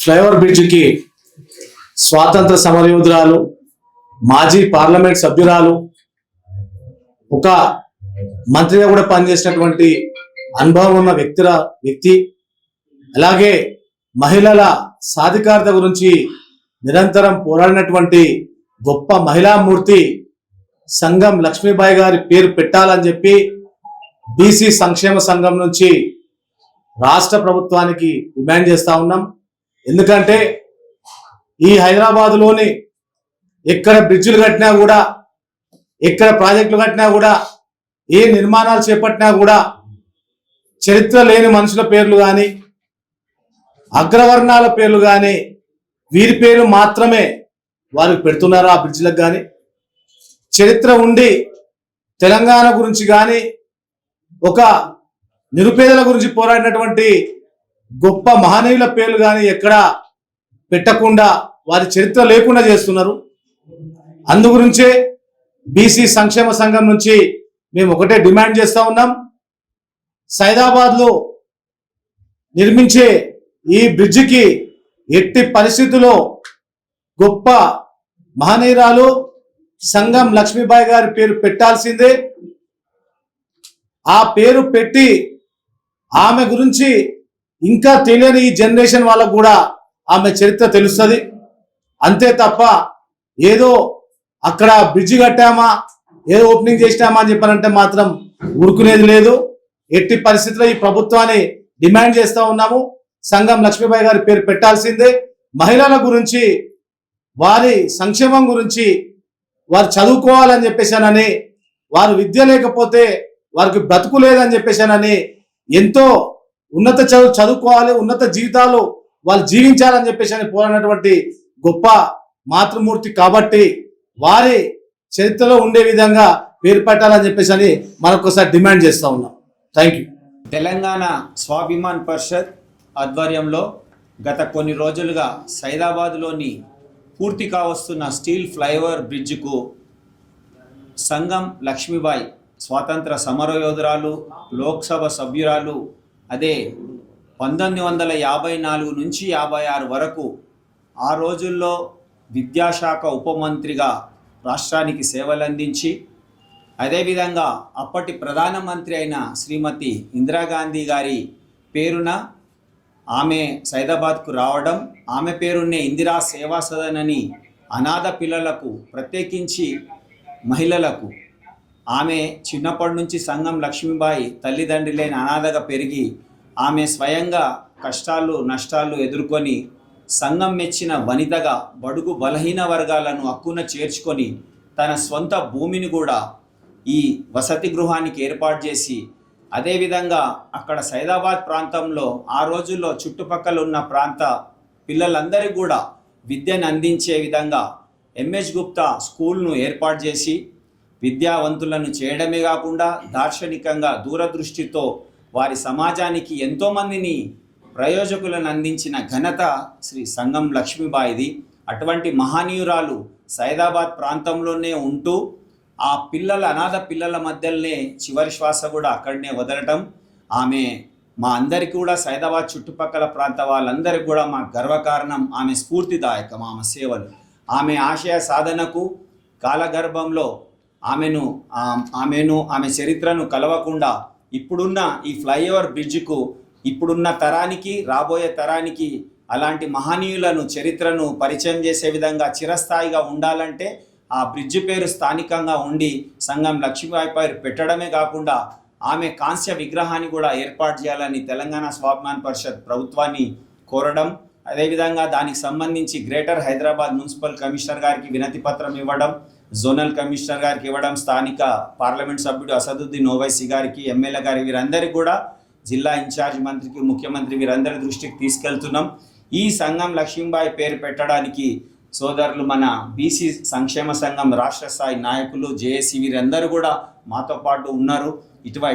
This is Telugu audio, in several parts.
ఫ్లైఓవర్ బ్రిడ్జికి స్వాతంత్ర సమరయోధురాలు, మాజీ పార్లమెంట్ సభ్యురాలు, ఒక మంత్రిగా కూడా పనిచేసినటువంటి అనుభవం ఉన్న వ్యక్తి, అలాగే మహిళల సాధికారత గురించి నిరంతరం పోరాడినటువంటి గొప్ప మహిళామూర్తి సంగం లక్ష్మీబాయి గారి పేరు పెట్టాలని చెప్పి బీసీ సంక్షేమ సంఘం నుంచి రాష్ట్ర ప్రభుత్వానికి డిమాండ్ చేస్తా ఉన్నాం. ఎందుకంటే ఈ హైదరాబాదులోని ఎక్కడ బ్రిడ్జిలు కట్టినా కూడా, ఎక్కడ ప్రాజెక్టులు కట్టినా కూడా, ఏ నిర్మాణాలు చేపట్టినా కూడా చరిత్ర లేని మనుషుల పేర్లు కానీ, అగ్రవర్ణాల పేర్లు కానీ, వీరి పేర్లు మాత్రమే వారికి పెడుతున్నారు. ఆ బ్రిడ్జిలకు కానీ చరిత్ర ఉండి తెలంగాణ గురించి కానీ, ఒక నిరుపేదల గురించి పోరాడినటువంటి గొప్ప మహనీయుల పేర్లు కానీ ఎక్కడ పెట్టకుండా వారి చరిత్ర లేకుండా చేస్తున్నారు. అందుగురించే బీసీ సంక్షేమ సంఘం నుంచి మేము ఒకటే డిమాండ్ చేస్తా ఉన్నాం. సైదాబాద్లో నిర్మించే ఈ బ్రిడ్జికి ఎట్టి పరిస్థితుల్లో గొప్ప మహనీయురాలు సంగం లక్ష్మీబాయి గారి పేరు పెట్టాల్సిందే. ఆ పేరు పెట్టి ఆమె గురించి ఇంకా తెలియని ఈ జనరేషన్ వాళ్ళకు కూడా ఆమె చరిత్ర తెలుస్తుంది. అంతే తప్ప ఏదో అక్కడ బ్రిడ్జి కట్టామా, ఏదో ఓపెనింగ్ చేసినామా అని చెప్పారంటే మాత్రం ఊరుకునేది లేదు. ఎట్టి పరిస్థితుల్లో ఈ ప్రభుత్వాన్ని డిమాండ్ చేస్తూ ఉన్నాము. సంగం లక్ష్మీబాయి గారి పేరు పెట్టాల్సిందే. మహిళల గురించి, వారి సంక్షేమం గురించి, వారు చదువుకోవాలని చెప్పేసానని, వారు విద్య లేకపోతే వారికి బ్రతుకు లేదని చెప్పేసానని, ఎంతో ఉన్నత చదువుకోవాలి, ఉన్నత జీవితాలు వాళ్ళు జీవించాలని చెప్పేసి పోరాడినటువంటి గొప్ప మాతృమూర్తి కాబట్టి వారి చరిత్రలో ఉండే విధంగా పేరు పెట్టాలని చెప్పేసి మరొకసారి డిమాండ్ చేస్తూ ఉన్నాం. Thank you. తెలంగాణ స్వాభిమాన్ పరిషత్ ఆధ్వర్యంలో గత కొన్ని రోజులుగా సైదాబాద్లోని పూర్తి కావస్తున్న స్టీల్ ఫ్లైఓవర్ బ్రిడ్జికు సంగం లక్ష్మీబాయి స్వాతంత్ర సమరయోధురాలు, లోక్సభ సభ్యురాలు, అదే 1954 నుంచి 56 వరకు ఆ రోజుల్లో విద్యాశాఖ ఉపమంత్రిగా రాష్ట్రానికి సేవలందించి, అదేవిధంగా అప్పటి ప్రధానమంత్రి అయిన శ్రీమతి ఇందిరాగాంధీ గారి పేరున ఆమె సైదాబాద్కు రావడం, ఆమె పేరున్నే ఇందిరా సేవా సదన్ అని అనాథ పిల్లలకు, ప్రత్యేకించి మహిళలకు, ఆమె చిన్నప్పటి నుంచి సంగం లక్ష్మీబాయి తల్లిదండ్రి లేని అనాథగా పెరిగి ఆమె స్వయంగా కష్టాలు నష్టాలు ఎదుర్కొని సంఘం మెచ్చిన వనితగా బడుగు బలహీన వర్గాలను హక్కున చేర్చుకొని తన స్వంత భూమిని కూడా ఈ వసతి గృహానికి ఏర్పాటు చేసి, అదేవిధంగా అక్కడ సైదాబాద్ ప్రాంతంలో ఆ రోజుల్లో చుట్టుపక్కల ఉన్న ప్రాంత పిల్లలందరికీ కూడా విద్యను అందించే విధంగా ఎంఎస్ గుప్తా స్కూల్ను ఏర్పాటు చేసి విద్యావంతులను చేయడమే కాకుండా దార్శనికంగా దూరదృష్టితో వారి సమాజానికి ఎంతోమందిని ప్రయోజకులను అందించిన ఘనత శ్రీ సంగం లక్ష్మీబాయిది. అటువంటి మహనీయురాలు సైదాబాద్ ప్రాంతంలోనే ఉంటూ ఆ అనాథ పిల్లల మధ్యలోనే చివరి శ్వాస కూడా అక్కడనే వదలటం, ఆమె మా అందరికీ కూడా సైదాబాద్ చుట్టుపక్కల ప్రాంత వాళ్ళందరికీ కూడా మా గర్వకారణం. ఆమె స్ఫూర్తిదాయకం, ఆమె సేవలు, ఆమె ఆశయ సాధనకు కాలగర్భంలో ఆమె చరిత్రను కలవకుండా ఇప్పుడున్న ఈ ఫ్లైఓవర్ బ్రిడ్జికు ఇప్పుడున్న తరానికి, రాబోయే తరానికి అలాంటి మహనీయులను, చరిత్రను పరిచయం చేసే విధంగా చిరస్థాయిగా ఉండాలంటే ఆ బ్రిడ్జి పేరు స్థానికంగా ఉండి సంగం లక్ష్మీబాయి పేరు పెట్టడమే కాకుండా ఆమె కాంస్య విగ్రహాన్ని కూడా ఏర్పాటు చేయాలని తెలంగాణ స్వాభిమాన్ పరిషత్ ప్రభుత్వాన్ని కోరడం, అదేవిధంగా దానికి సంబంధించి గ్రేటర్ హైదరాబాద్ మున్సిపల్ కమిషనర్ గారికి వినతి పత్రం ఇవ్వడం, జోనల్ కమిషనర్ గారికి ఇవ్వడం, స్థానిక పార్లమెంట్ సభ్యుడు అసదుద్దీన్ ఓవైసీ గారికి, ఎమ్మెల్యే గారికి, వీరందరికీ కూడా జిల్లా ఇన్ఛార్జ్ మంత్రికి, ముఖ్యమంత్రి వీరందరి దృష్టికి తీసుకెళ్తున్నాం. ఈ సంగం లక్ష్మీబాయి పేరు పెట్టడానికి సోదరులు మన బీసీ సంక్షేమ సంఘం రాష్ట్ర స్థాయి నాయకులు, జేఏసీ వీరందరూ కూడా మాతో పాటు ఉన్నారు.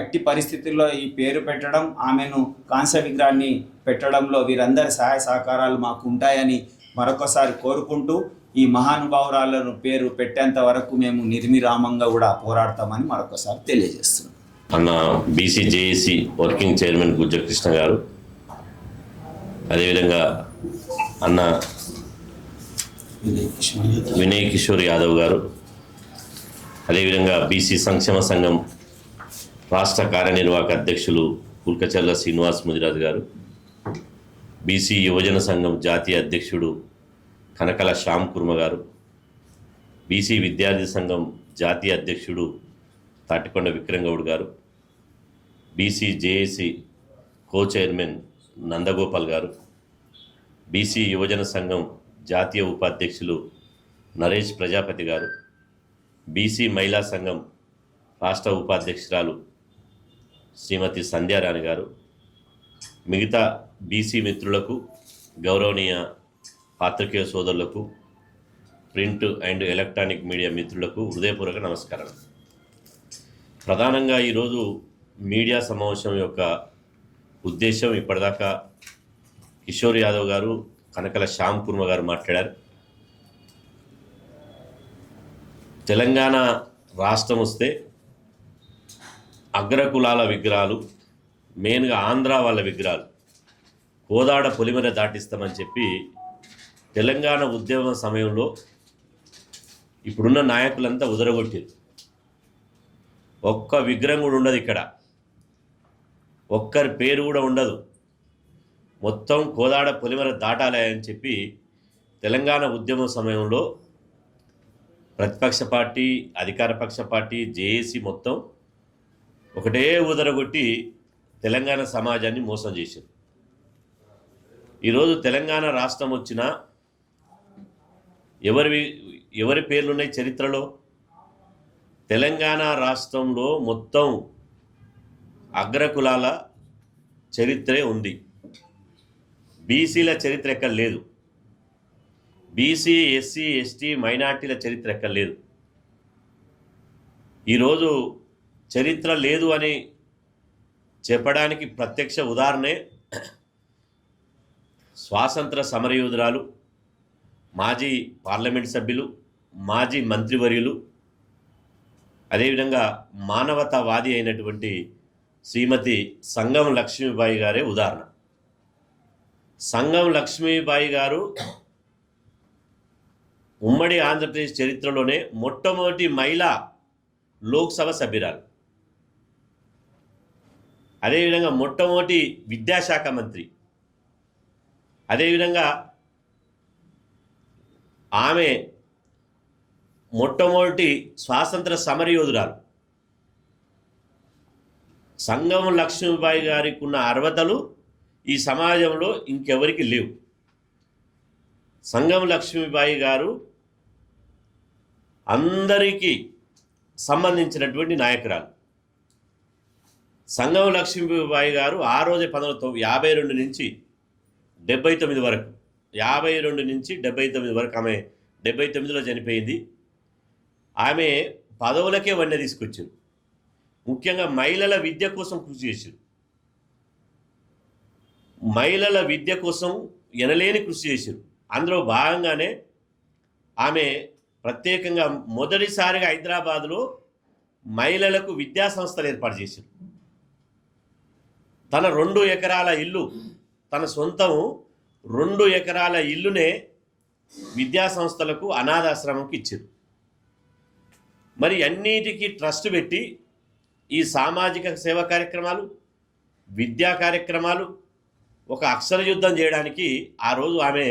ఎట్టి పరిస్థితుల్లో ఈ పేరు పెట్టడం, ఆమెను కాంస్య విగ్రహాన్ని పెట్టడంలో వీరందరి సహాయ సహకారాలు మాకు ఉంటాయని మరొకసారి కోరుకుంటూ ఈ మహానుభావురాలను పేరు పెట్టేంత వరకు మేము నిర్విరామంగా కూడా పోరాడతామని మరొకసారి తెలియజేస్తున్నాం. అన్న BC JAC working chairman Gujja Krishna గారు, అదేవిధంగా అన్న వినయ్ కిషోర్ యాదవ్ గారు, అదేవిధంగా బీసీ సంక్షేమ సంఘం రాష్ట్ర కార్యనిర్వాహక అధ్యక్షులు కుల్కచర్ల శ్రీనివాస్ ముదిరాజు గారు, బీసీ యువజన సంఘం జాతీయ అధ్యక్షుడు కనకల శ్యామ్ కుర్మ గారు, బీసీ విద్యార్థి సంఘం జాతీయ అధ్యక్షుడు తాటికొండ విక్రమ్ గౌడ్ గారు, బీసీ జేఏసీ కో చైర్మన్ నందగోపాల్ గారు, బీసీ యువజన సంఘం జాతీయ ఉపాధ్యక్షులు నరేష్ ప్రజాపతి గారు, బీసీ మహిళా సంఘం రాష్ట్ర ఉపాధ్యక్షురాలు శ్రీమతి సంధ్యారాణి గారు, మిగతా బీసీ మిత్రులకు, గౌరవనీయ పాత్రికేయ సోదరులకు, ప్రింట్ అండ్ ఎలక్ట్రానిక్ మీడియా మిత్రులకు హృదయపూర్వక నమస్కారం. ప్రధానంగా ఈరోజు మీడియా సమావేశం యొక్క ఉద్దేశం, ఇప్పటిదాకా కిషోర్ యాదవ్ గారు, కనకల శ్యామ్ కుర్మ గారు మాట్లాడారు. తెలంగాణ రాష్ట్రం వస్తే అగ్రకులాల విగ్రహాలు, మెయిన్గా ఆంధ్ర వాళ్ళ విగ్రహాలు కోదాడ పొలిమేర దాటిస్తామని చెప్పి తెలంగాణ ఉద్యమ సమయంలో ఇప్పుడున్న నాయకులంతా ఉదరగొట్టారు. ఒక్క విగ్రహం కూడా ఉండదు ఇక్కడ, ఒక్కరి పేరు కూడా ఉండదు. మొత్తం కోదాడ పొలిమేర దాటాలి అని చెప్పి తెలంగాణ ఉద్యమ సమయంలో ప్రతిపక్ష పార్టీ, అధికార పక్ష పార్టీ, జేఏసీ మొత్తం ఒకటే ఉదరగొట్టి తెలంగాణ సమాజాన్ని మోసం చేశారు. ఈరోజు తెలంగాణ రాష్ట్రం వచ్చినా ఎవరి పేర్లున్నాయి చరిత్రలో? తెలంగాణ రాష్ట్రంలో మొత్తం అగ్రకులాల చరిత్రే ఉంది, బీసీల చరిత్ర ఎక్కడ లేదు. బీసీ, ఎస్సీ, ఎస్టీ, మైనార్టీల చరిత్ర ఎక్కడ లేదు. ఈరోజు చరిత్ర లేదు అని చెప్పడానికి ప్రత్యక్ష ఉదాహరణే స్వాతంత్ర సమరయోధురాలు, మాజీ పార్లమెంట్ సభ్యులు, మాజీ మంత్రివర్యులు, అదేవిధంగా మానవతావాది అయినటువంటి శ్రీమతి సంగం లక్ష్మీబాయి గారే ఉదాహరణ. సంగం లక్ష్మీబాయి గారు ఉమ్మడి ఆంధ్రప్రదేశ్ చరిత్రలోనే మొట్టమొదటి మహిళా లోక్సభ సభ్యురాలు, అదేవిధంగా మొట్టమొదటి విద్యాశాఖ మంత్రి, అదేవిధంగా ఆమె మొట్టమొదటి స్వాతంత్ర సమరయోధురాలు. సంగం లక్ష్మీబాయి గారికి ఉన్న అర్హతలు ఈ సమాజంలో ఇంకెవరికి లేవు. సంగం లక్ష్మీబాయి గారు అందరికీ సంబంధించినటువంటి నాయకురాలు. సంగం లక్ష్మీబాయి గారు ఆ రోజే 1952 నుంచి 79 వరకు, 52 నుంచి 79 వరకు, ఆమె 79లో చనిపోయింది. ఆమె పదవులకే వన్నె తీసుకొచ్చారు. ముఖ్యంగా మహిళల విద్య కోసం కృషి చేశారు. మహిళల విద్య కోసం ఎనలేని కృషి చేశారు. అందులో భాగంగానే ఆమె ప్రత్యేకంగా మొదటిసారిగా హైదరాబాదులో మహిళలకు విద్యా సంస్థలు ఏర్పాటు చేశారు. తన 2 ఎకరాల ఇల్లు, తన సొంతం 2 ఎకరాల ఇల్లునే విద్యా సంస్థలకు, అనాథాశ్రమంకి ఇచ్చారు. మరి అన్నిటికీ ట్రస్ట్ పెట్టి ఈ సామాజిక సేవా కార్యక్రమాలు, విద్యా కార్యక్రమాలు, ఒక అక్షర యుద్ధం చేయడానికి ఆ రోజు ఆమె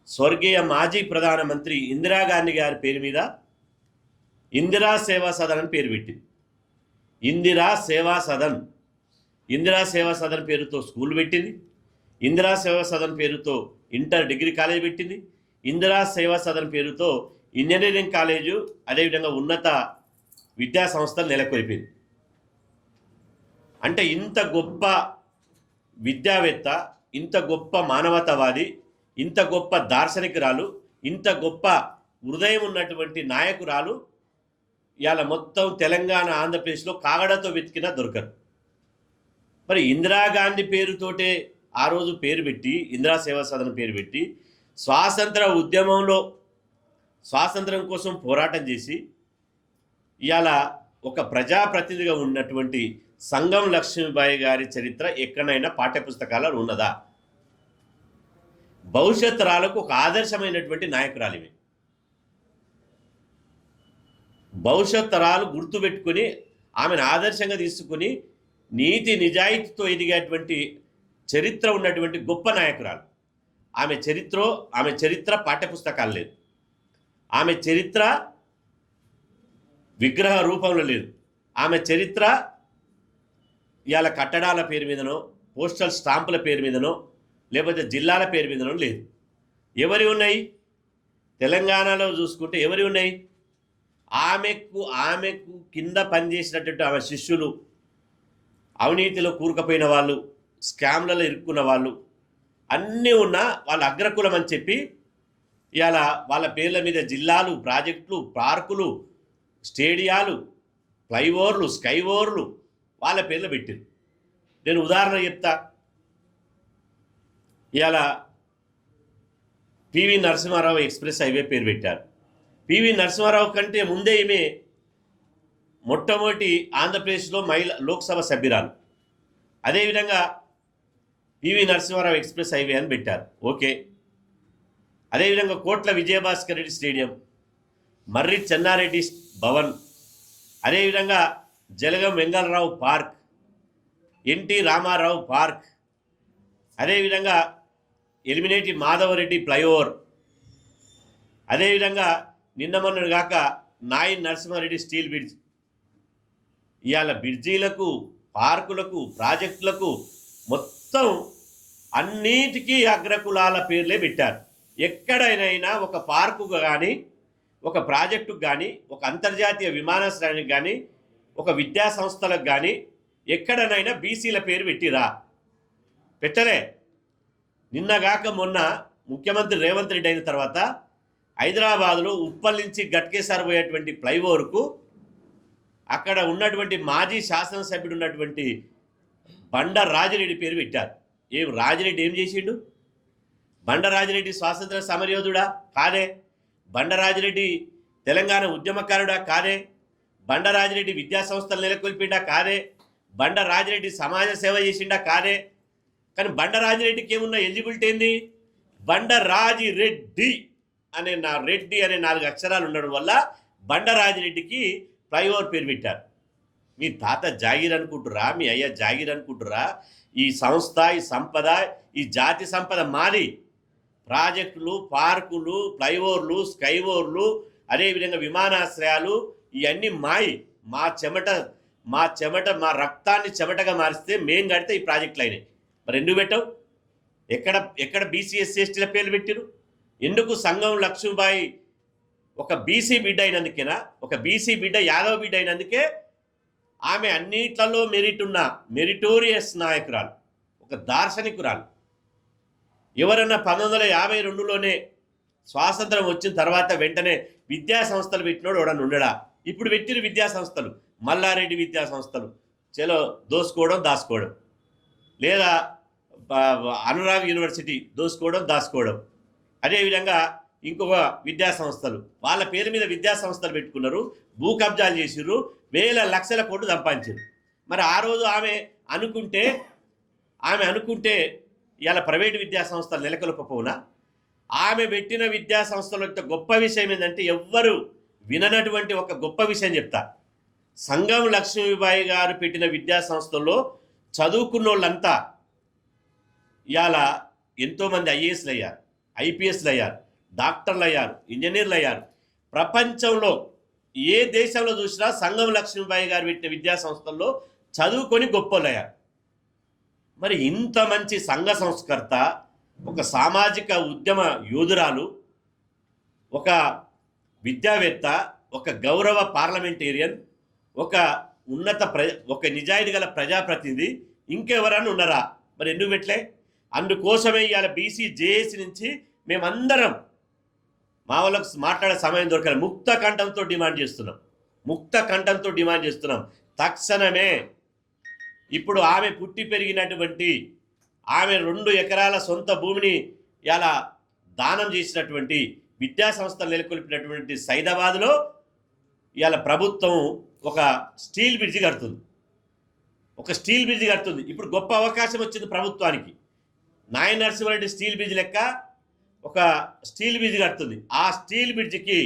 స్వర్గీయ మాజీ ప్రధానమంత్రి ఇందిరాగాంధీ గారి పేరు మీద ఇందిరా సేవా సదన్ అని పేరు పెట్టింది. ఇందిరా సేవా సదన్, ఇందిరా సేవా సదన్ పేరుతో స్కూల్ పెట్టింది. ఇందిరా సేవా సదన్ పేరుతో ఇంటర్ డిగ్రీ కాలేజ్ పెట్టింది. ఇందిరా సేవా సదన్ పేరుతో ఇంజనీరింగ్ కాలేజు, అదేవిధంగా ఉన్నత విద్యా సంస్థలు నెలకొల్పింది. అంటే ఇంత గొప్ప విద్యావేత్త, ఇంత గొప్ప మానవతావాది, ఇంత గొప్ప దార్శనికురాలు, ఇంత గొప్ప హృదయం ఉన్నటువంటి నాయకురాలు ఇవాళ మొత్తం తెలంగాణ, ఆంధ్రప్రదేశ్లో కాగడతో వెతికినా దొరకరు. మరి ఇందిరాగాంధీ పేరుతోటే ఆ రోజు పేరు పెట్టి, ఇందిరా సేవా సదన్ పేరు పెట్టి, స్వాతంత్ర ఉద్యమంలో స్వాతంత్రం కోసం పోరాటం చేసి ఇవాళ ఒక ప్రజాప్రతినిధిగా ఉన్నటువంటి సంగం లక్ష్మీబాయి గారి చరిత్ర ఎక్కడైనా పాఠ్యపుస్తకాలలో ఉన్నదా? భవిష్యత్ తరాలకు ఒక ఆదర్శమైనటువంటి నాయకురాలు ఇవి. భవిష్యత్ తరాలు గుర్తుపెట్టుకుని ఆమెను ఆదర్శంగా తీసుకుని నీతి నిజాయితీతో ఎదిగేటువంటి చరిత్ర ఉన్నటువంటి గొప్ప నాయకురాలు. ఆమె చరిత్ర పాఠ్యపుస్తకాలు లేదు, ఆమె చరిత్ర విగ్రహ రూపంలో లేదు, ఆమె చరిత్ర ఇవాళ కట్టడాల పేరు మీదనో పోస్టల్ స్టాంపుల పేరు మీదనో లేకపోతే జిల్లాల పేరు మీదనో లేదు. ఎవరి ఉన్నాయి? తెలంగాణలో చూసుకుంటే ఎవరి ఉన్నాయి? ఆమెకు కింద పనిచేసినటువంటి ఆమె శిష్యులు, అవినీతిలో కూరుకుపోయిన వాళ్ళు, స్కామ్లలో ఇరుక్కున్న వాళ్ళు అన్నీ ఉన్న వాళ్ళ అగ్రకులం అని చెప్పి ఇవాళ వాళ్ళ పేర్ల మీద జిల్లాలు, ప్రాజెక్టులు, పార్కులు, స్టేడియాలు, ఫ్లైఓవర్లు, స్కైఓవర్లు వాళ్ళ పేర్లు పెట్టారు. నేను ఉదాహరణ చెప్తా. ఇవాళ పివి నరసింహారావు ఎక్స్ప్రెస్ హైవే పేరు పెట్టారు. పివి నరసింహారావు కంటే ముందే ఈమె మొట్టమొదటి ఆంధ్రప్రదేశ్లో లోక్సభ సభ్యురాలు. అదేవిధంగా పివి నరసింహారావు ఎక్స్ప్రెస్ హైవే అని పెట్టారు. ఓకే. అదేవిధంగా కోట్ల విజయభాస్కర్ రెడ్డి స్టేడియం, మర్రి చెన్నారెడ్డి భవన్, అదేవిధంగా Jalagam Vengal Rao park, NT Rama Rao park, అదేవిధంగా ఎలిమినేటి మాధవరెడ్డి ఫ్లైఓవర్, అదేవిధంగా నిన్న మొన్నటి కాక నాయన్ నరసింహారెడ్డి స్టీల్ బ్రిడ్జ్. ఇవాళ బ్రిడ్జీలకు, పార్కులకు, ప్రాజెక్టులకు మొత్తం అన్నిటికీ అగ్రకులాల పేర్లే పెట్టారు. ఎక్కడైనా ఒక పార్కుకు కానీ, ఒక ప్రాజెక్టుకు కానీ, ఒక అంతర్జాతీయ విమానాశ్రయానికి కానీ, ఒక విద్యా సంస్థలకు కానీ ఎక్కడనైనా బీసీల పేరు పెట్టిరా? పెట్టలే. నిన్నగాక మొన్న ముఖ్యమంత్రి రేవంత్ రెడ్డి అయిన తర్వాత హైదరాబాదులో ఉప్పల్ నుంచి గట్కేసార్ పోయేటువంటి ఫ్లైఓవర్కు అక్కడ ఉన్నటువంటి మాజీ శాసనసభ్యుడు ఉన్నటువంటి బండ రాజిరెడ్డి పేరు పెట్టారు. రాజిరెడ్డి ఏం చేసిండు? బండ రాజిరెడ్డి స్వాతంత్ర సమరయోధుడా? కాదే. బండ రాజిరెడ్డి తెలంగాణ ఉద్యమకారుడా? కాదే. బండ రాజిరెడ్డి విద్యా సంస్థలు నెలకొల్పిండా? కాదే. బండ రాజిరెడ్డి సమాజ సేవ చేసిండా? కాదే. కానీ బండ రాజిరెడ్డికి ఏమున్న ఎలిజిబిలిటీ ఏంది? బండ రాజిరెడ్డి అనే రెడ్డి అనే 4 అక్షరాలు ఉండడం వల్ల బండ రాజిరెడ్డికి ఫ్లైఓవర్ పేరు పెట్టారు. మీ తాత జాగీర్ అనుకుంటురా? మీ అయ్య జాగీర్ అనుకుంటురా? ఈ సంస్థ, ఈ సంపద, ఈ జాతి సంపద మాది. ప్రాజెక్టులు, పార్కులు, ఫ్లైఓవర్లు, స్కైఓవర్లు, అదేవిధంగా విమానాశ్రయాలు ఇవన్నీ మాయి. మా చెమట మా రక్తాన్ని చెమటగా మారిస్తే మేం కడితే ఈ ప్రాజెక్టులు అయినాయి. మరి ఎందుకు పెట్టావు? ఎక్కడ బీసీ ఎస్సీ ఎస్టీల పేర్లు పెట్టిరు? ఎందుకు? సంఘం లక్ష్మీబాయి ఒక బీసీ బిడ్డ అయినందుకేనా? ఒక బీసీ బిడ్డ, యాదవ బిడ్డ అయినందుకే ఆమె అన్నిట్లలో మెరిట్ ఉన్న మెరిటోరియస్ నాయకురాలు, ఒక దార్శనికురాలు. ఎవరన్నా 1952లోనే స్వాతంత్రం వచ్చిన తర్వాత వెంటనే విద్యా సంస్థలు పెట్టినోడు ఎవడన్నా ఉండడా? ఇప్పుడు పెట్టిన విద్యా సంస్థలు, మల్లారెడ్డి విద్యా సంస్థలు, చలో దోసుకోవడం దాచుకోవడం, లేదా అనురాగ్ యూనివర్సిటీ దోసుకోవడం దాచుకోవడం, అదేవిధంగా ఇంకొక విద్యా సంస్థలు, వాళ్ళ పేరు మీద విద్యా సంస్థలు పెట్టుకున్నారు, భూ కబ్జాలు చేసిర్రు, వేల లక్షల కోట్లు సంపాదించారు. మరి ఆ రోజు ఆమె అనుకుంటే ఇవాళ ప్రైవేటు విద్యా సంస్థలు నెలకొల్పపోవునా? ఆమె పెట్టిన విద్యా సంస్థల యొక్క గొప్ప విషయం ఏంటంటే, ఎవ్వరు విననటువంటి ఒక గొప్ప విషయం చెప్తా. సంగం లక్ష్మీబాయి గారు పెట్టిన విద్యా సంస్థల్లో చదువుకున్న వాళ్ళంతా ఇవాళ ఎంతోమంది ఐఏఎస్లు అయ్యారు, ఐపీఎస్లు అయ్యారు, డాక్టర్లు అయ్యారు, ఇంజనీర్లు అయ్యారు. ప్రపంచంలో ఏ దేశంలో చూసినా సంగం లక్ష్మీబాయి గారు పెట్టిన విద్యా సంస్థల్లో చదువుకొని గొప్పలు అయ్యారు. మరి ఇంత మంచి సంఘ సంస్కర్త, ఒక సామాజిక ఉద్యమ యోధురాలు, ఒక విద్యావేత్త, ఒక గౌరవ పార్లమెంటేరియన్, ఒక ఒక నిజాయితీ గల ప్రజాప్రతినిధి ఇంకెవరన్నా ఉన్నారా? మరి ఎందుకు పెట్టలే? అందుకోసమే ఇవాళ బీసీ జేఏసీ నుంచి మేమందరం మా వాళ్ళకు మాట్లాడే సమయం దొరకాలి, ముక్త కంఠంతో డిమాండ్ చేస్తున్నాం. తక్షణమే ఇప్పుడు ఆమె పుట్టి పెరిగినటువంటి, ఆమె 2 ఎకరాల సొంత భూమిని ఇలా దానం చేసినటువంటి, విద్యా సంస్థలు నెలకొల్పినటువంటి సైదాబాద్లో ఇవాళ ప్రభుత్వం ఒక స్టీల్ బ్రిడ్జి కడుతుంది. ఇప్పుడు గొప్ప అవకాశం వచ్చింది ప్రభుత్వానికి. నాయన్ నరసింహారెడ్డి స్టీల్ బ్రిడ్జ్ లెక్క ఒక స్టీల్ బ్రిడ్జ్ కడుతుంది. ఆ స్టీల్ బ్రిడ్జికి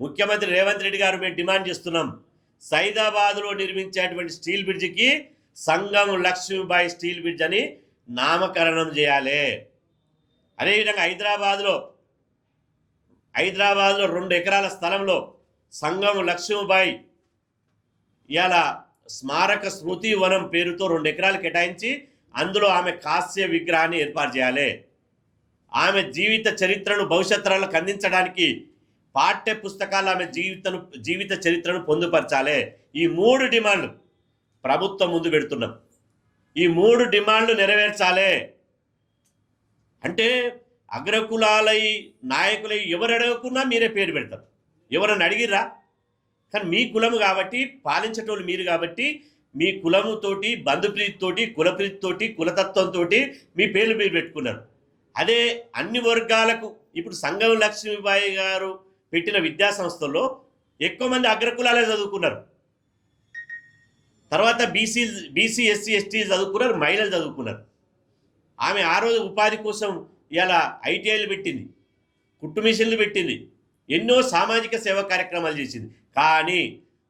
ముఖ్యమంత్రి రేవంత్ రెడ్డి గారు మేము డిమాండ్ చేస్తున్నాం, సైదాబాద్లో నిర్మించేటువంటి స్టీల్ బ్రిడ్జికి సంగం లక్ష్మీబాయి స్టీల్ బ్రిడ్జ్ అని నామకరణం చేయాలి. అదేవిధంగా హైదరాబాద్లో 2 ఎకరాల స్థలంలో సంగం లక్ష్మీబాయి ఇవాళ స్మారక స్మృతి వనం పేరుతో 2 ఎకరాలు కేటాయించి అందులో ఆమె కాస్య విగ్రహాన్ని ఏర్పాటు చేయాలి. ఆమె జీవిత చరిత్రను భవిష్యత్ తరాలకు అందించడానికి పాఠ్య పుస్తకాలు ఆమె జీవిత చరిత్రను పొందుపరచాలి. ఈ 3 డిమాండ్లు ప్రభుత్వం ముందు పెడుతున్నాం. ఈ 3 డిమాండ్లు నెరవేర్చాలి. అంటే అగ్రకులాలై నాయకులై ఎవరు అడగకున్నా మీరే పేరు పెడతారు. ఎవరన్నా అడిగిర్రా? కానీ మీ కులము కాబట్టి, పాలించేటోళ్ళు మీరు కాబట్టి, మీ కులముతోటి, బంధుప్రీతితోటి, కులప్రీతితోటి, కులతత్వంతో మీ పేర్లు మీరు పెట్టుకున్నారు. అదే అన్ని వర్గాలకు ఇప్పుడు సంగం లక్ష్మీబాయి గారు పెట్టిన విద్యా సంస్థల్లో ఎక్కువ మంది అగ్రకులాలే చదువుకున్నారు. తర్వాత బీసీ ఎస్సీ ఎస్టీ చదువుకున్నారు, మహిళలు చదువుకున్నారు. ఆమె ఆ రోజు ఉపాధి కోసం ఇలా ఐటీఐలు పెట్టింది, కుట్టు మిషన్లు పెట్టింది, ఎన్నో సామాజిక సేవా కార్యక్రమాలు చేసింది. కానీ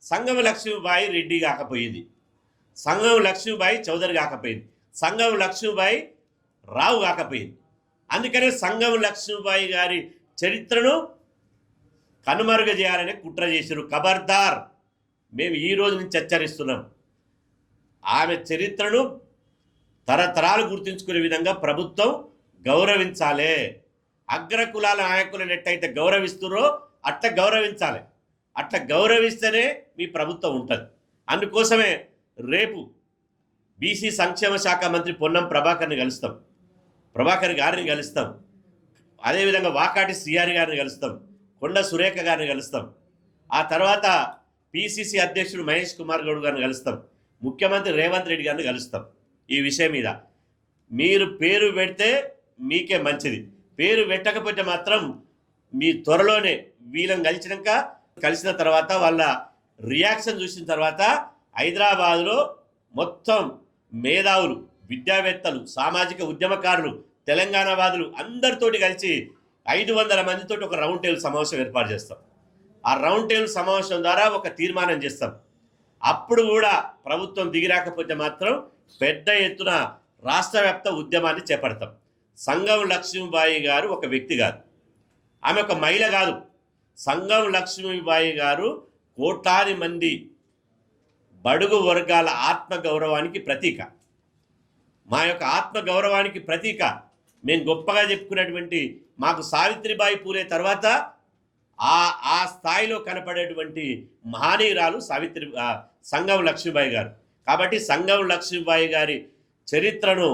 సంగం లక్ష్మీబాయి రెడ్డి కాకపోయింది, సంగం లక్ష్మీబాయి చౌదరి కాకపోయింది, సంగం లక్ష్మీబాయి రావు కాకపోయింది. అందుకనే సంగం లక్ష్మీబాయి గారి చరిత్రను కనుమరుగు చేయాలని కుట్ర చేశారు. ఖబర్దార్, మేము ఈ రోజు నుంచి హెచ్చరిస్తున్నాం. ఆమె చరిత్రను తరతరాలు గుర్తుంచుకునే విధంగా ప్రభుత్వం గౌరవించాలి. అగ్రకులాల నాయకులను ఎట్టయితే గౌరవిస్తున్నారో అట్లా గౌరవించాలి. అట్లా గౌరవిస్తేనే మీ ప్రభుత్వం ఉంటుంది. అందుకోసమే రేపు బీసీ సంక్షేమ శాఖ మంత్రి పొన్నం ప్రభాకర్ గారిని కలుస్తాం. అదేవిధంగా వాకాటి శ్రీహరి గారిని కలుస్తాం, కొండ సురేఖ గారిని కలుస్తాం. ఆ తర్వాత పిసిసి అధ్యక్షుడు మహేష్ కుమార్ గౌడ్ గారిని కలుస్తాం, ముఖ్యమంత్రి రేవంత్ రెడ్డి గారిని కలుస్తాం. ఈ విషయం మీద మీరు పేరు పెడితే మీకే మంచిది, పేరు పెట్టకపోతే మాత్రం మీ త్వరలోనే వీళ్ళని కలిసిన తర్వాత వాళ్ళ రియాక్షన్ చూసిన తర్వాత హైదరాబాదులో మొత్తం మేధావులు, విద్యావేత్తలు, సామాజిక ఉద్యమకారులు, తెలంగాణవాదులు అందరితోటి కలిసి 500 మందితోటి ఒక రౌండ్ టేబుల్ సమావేశం ఏర్పాటు చేస్తాం. ఆ రౌండ్ టేబుల్ సమావేశం ద్వారా ఒక తీర్మానం చేస్తాం. అప్పుడు కూడా ప్రభుత్వం దిగిరాకపోతే మాత్రం పెద్ద ఎత్తున రాష్ట్ర వ్యాప్త ఉద్యమాన్ని చేపడతాం. సంగం లక్ష్మీబాయి గారు ఒక వ్యక్తి కాదు, ఆమె ఒక మహిళ కాదు. సంగం లక్ష్మీబాయి గారు కోట్లాది మంది బడుగు వర్గాల ఆత్మగౌరవానికి ప్రతీక, మా యొక్క ఆత్మగౌరవానికి ప్రతీక. మేము గొప్పగా చెప్పుకునేటువంటి మాకు సావిత్రిబాయి పూలే తర్వాత ఆ స్థాయిలో కనపడేటువంటి మహనీయురాలు సంగం లక్ష్మీబాయి గారు. కాబట్టి సంగం లక్ష్మీబాయి గారి చరిత్రను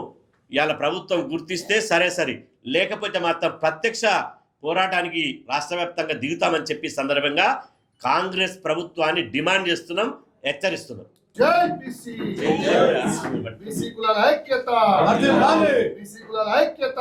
ఇవాళ ప్రభుత్వం గుర్తిస్తే సరే, లేకపోతే మాత్రం ప్రత్యక్ష పోరాటానికి రాష్ట్ర వ్యాప్తంగా దిగుతామని చెప్పి సందర్భంగా కాంగ్రెస్ ప్రభుత్వాన్ని డిమాండ్ చేస్తున్నాం, హెచ్చరిస్తున్నాం. జై బీసీ, బీసీ కులాల ఐక్యత, బీసీ కులాల ఐక్యత.